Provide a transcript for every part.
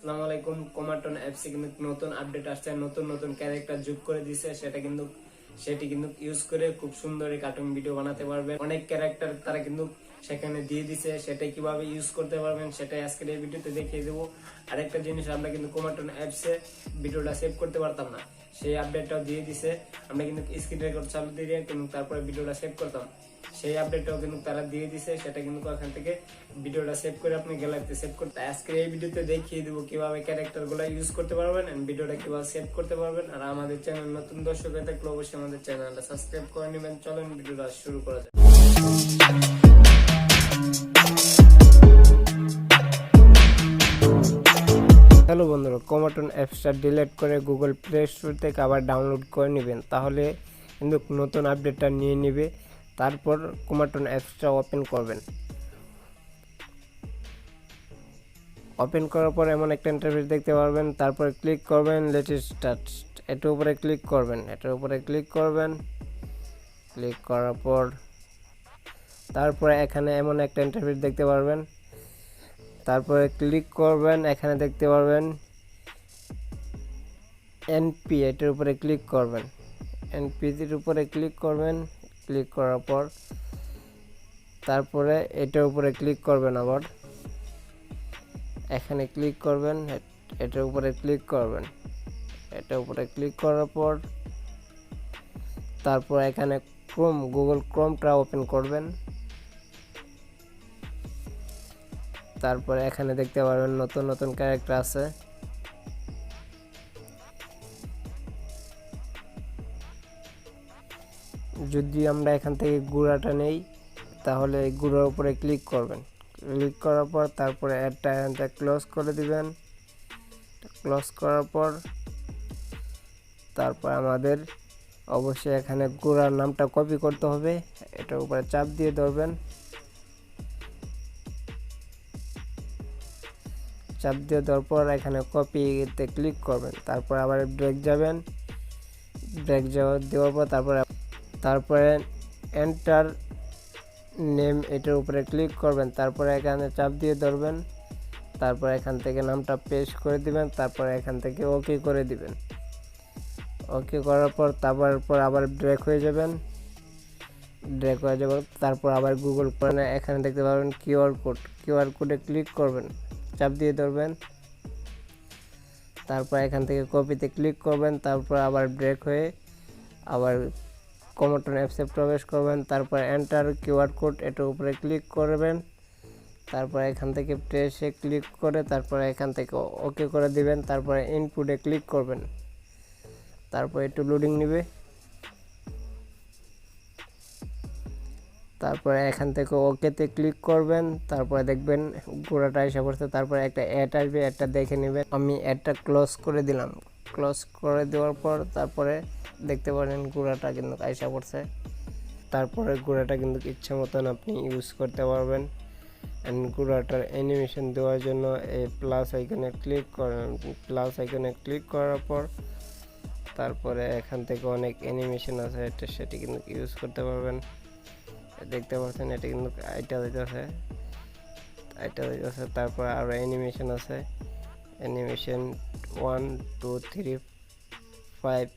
আসসালামু আলাইকুম। কোমাটন অ্যাপসে কিন্তু নতুন আপডেট আসছে, নতুন নতুন ক্যারেক্টার যোগ করে দিয়েছে। সেটি কিন্তু ইউজ করে খুব সুন্দর কার্টুন ভিডিও বানাতে পারবেন। অনেক ক্যারেক্টার তারা কিন্তু সেখানে দিয়ে দিছে, সেটা কিভাবে ইউজ করতে পারবেন সেটাই আজকের এই ভিডিওতে দেখিয়ে দেবো। আরেকটা জিনিস, আমরা কিন্তু কোমাটন অ্যাপসে ভিডিওটা সেভ করতে পারতাম না, সেই আপডেটটাও দিয়ে দিছে। আমরা কিন্তু স্ক্রিন রেকর্ড চালু দিয়ে কিন্তু তারপরে ভিডিওটা সেভ করতাম, সেই আপডেটটাও কিন্তু তারা দিয়ে দিছে। সেটা কিন্তু ওখান থেকে ভিডিওটা সেভ করে আপনি গ্যালারিতে সেভ করতে। আজকে এই ভিডিওতে দেখিয়ে দিব কিভাবে ক্যারেক্টার গুলো ইউজ করতে পারবেন এন্ড ভিডিওটা কিভাবে সেভ করতে পারবেন। আর আমাদের চ্যানেল নতুন দর্শক হয়ে থাকলে অবশ্যই আমাদের চ্যানেলটা সাবস্ক্রাইব করে নেবেন। চলেন ভিডিওটা শুরু করা যাক। হ্যালো বন্ধুরা, কোমাটন অ্যাপসটা ডিলিট করে গুগল প্লে স্টোর থেকে আবার ডাউনলোড করে নেবেন, তাহলে কিন্তু নতুন আপডেটটা নিয়ে নেবে। তারপর কোমাটন অ্যাপসটা ওপেন করবেন। ওপেন করার পর এমন একটা ইন্টারফেস দেখতে পারবেন। তারপর ক্লিক করবেন লেটেস্ট স্টার্ট, এটার উপরে ক্লিক করবেন। ক্লিক করার পর তারপরে এখানে এমন একটা ইন্টারফেস দেখতে পারবেন। তারপরে ক্লিক করবেন, এখানে দেখতে পারবেন এনপি, এটার উপরে ক্লিক করবেন। এনপির উপরে ক্লিক করবেন। ক্লিক করার পর তারপরে এটার উপরে ক্লিক করবেন। আবার এখানে ক্লিক করবেন, এটার উপরে ক্লিক করবেন। এটার উপরে ক্লিক করার পর তারপর এখানে গুগল ক্রোমটা ওপেন করবেন। তারপরে এখানে দেখতে পারবেন নতুন নতুন ক্যারেক্টার আছে। যদি আমরা এখান থেকে গুড়াটা নেই, তাহলে এই গুড়ার উপরে ক্লিক করবেন। ক্লিক করার পর তারপরে অ্যাডটা ক্লোজ করে দিবেন। ক্লোজ করার পর তারপর আমাদের অবশ্যই এখানে গুড়ার নামটা কপি করতে হবে। এটার উপরে চাপ দিয়ে ধরবেন। চাপ দিয়ে দেওয়ার পর এখানে কপিতে ক্লিক করবেন। তারপর আবার ব্রেক যাবেন। দেওয়ার পর তারপরে এন্টার নেম, এটার উপরে ক্লিক করবেন। তারপরে এখানে চাপ দিয়ে ধরবেন। তারপর এখান থেকে নামটা পেস্ট করে দিবেন। তারপর এখান থেকে ওকে করে দিবেন। ওকে করার পর তারপর আবার ব্রেক হয়ে যাবেন। তারপর আবার গুগল করে এখানে দেখতে পাবেন কিউআর কোডে ক্লিক করবেন, চাপ দিয়ে ধরবেন। তারপর এখান থেকে কপিতে ক্লিক করবেন। তারপর আবার ব্রেক হয়ে আবার কোমাটন অ্যাপসে প্রবেশ করবেন। তারপর এন্টার কিউআর কোড, এটার উপরে ক্লিক করবেন। তারপর এখান থেকে প্রেসে ক্লিক করে তারপর এখান থেকে ওকে করে দিবেন। তারপরে ইনপুটে ক্লিক করবেন। তারপর একটু লোডিং নেবে। তারপরে এখান থেকে ওকেতে ক্লিক করবেন। তারপরে দেখবেন গোড়াটা এসে পড়ছে। তারপরে একটা অ্যাড আসবে, অ্যাডটা দেখে নেবেন। আমি অ্যাডটা ক্লোজ করে দিলাম। ক্লোজ করে দেওয়ার পর তারপরে দেখতে পারেন গোড়াটা কিন্তু এসে পড়ছে। তারপরে গোড়াটা কিন্তু ইচ্ছা মতন আপনি ইউজ করতে পারবেন। অ্যান্ড গোড়াটার অ্যানিমেশন দেওয়ার জন্য এই প্লাস আইকনে ক্লিক করার পর তারপরে এখান থেকে অনেক অ্যানিমেশন আছে, সেটি কিন্তু ইউজ করতে পারবেন। দেখতে পাচ্ছেন এটা কিন্তু এটা হইতেছে। তারপর আরো অ্যানিমেশন আছে। অ্যানিমেশন 1 2 3 5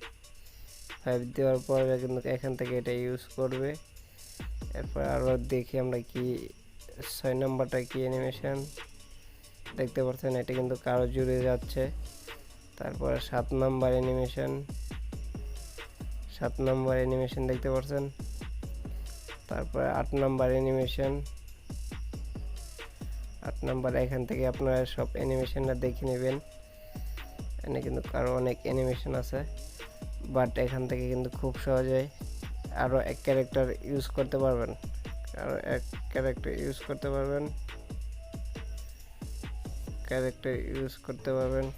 দেওয়ার পর কিন্তু এখান থেকে এটা ইউজ করবে। এরপর আরো দেখি আমরা কি 6 নাম্বারটা কি অ্যানিমেশন দেখতে পাচ্ছেন, এটা কিন্তু কারো জুড়ে যাচ্ছে। তারপর 7 নাম্বার অ্যানিমেশন দেখতে পাচ্ছেন। তারপর 8 নাম্বার অ্যানিমেশন, এখান থেকে আপনারা সব অ্যানিমেশনটা দেখে নেবেন। এখানে কিন্তু আরো অনেক অ্যানিমেশন আছে, বাট এখান থেকে কিন্তু খুব সহজে আরো এক ক্যারেক্টার ইউজ করতে পারবেন।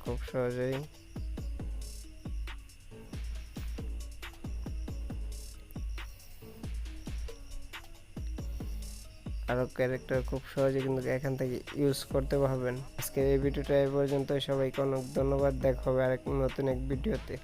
খুব সহজেই। আরো ক্যারেক্টার খুব সহজে কিন্তু এখান থেকে ইউজ করতে পারবেন। আজকে এই ভিডিওটা এই পর্যন্ত। সবাইকে অনেক ধন্যবাদ। দেখা হবে আরেক নতুন এক ভিডিওতে।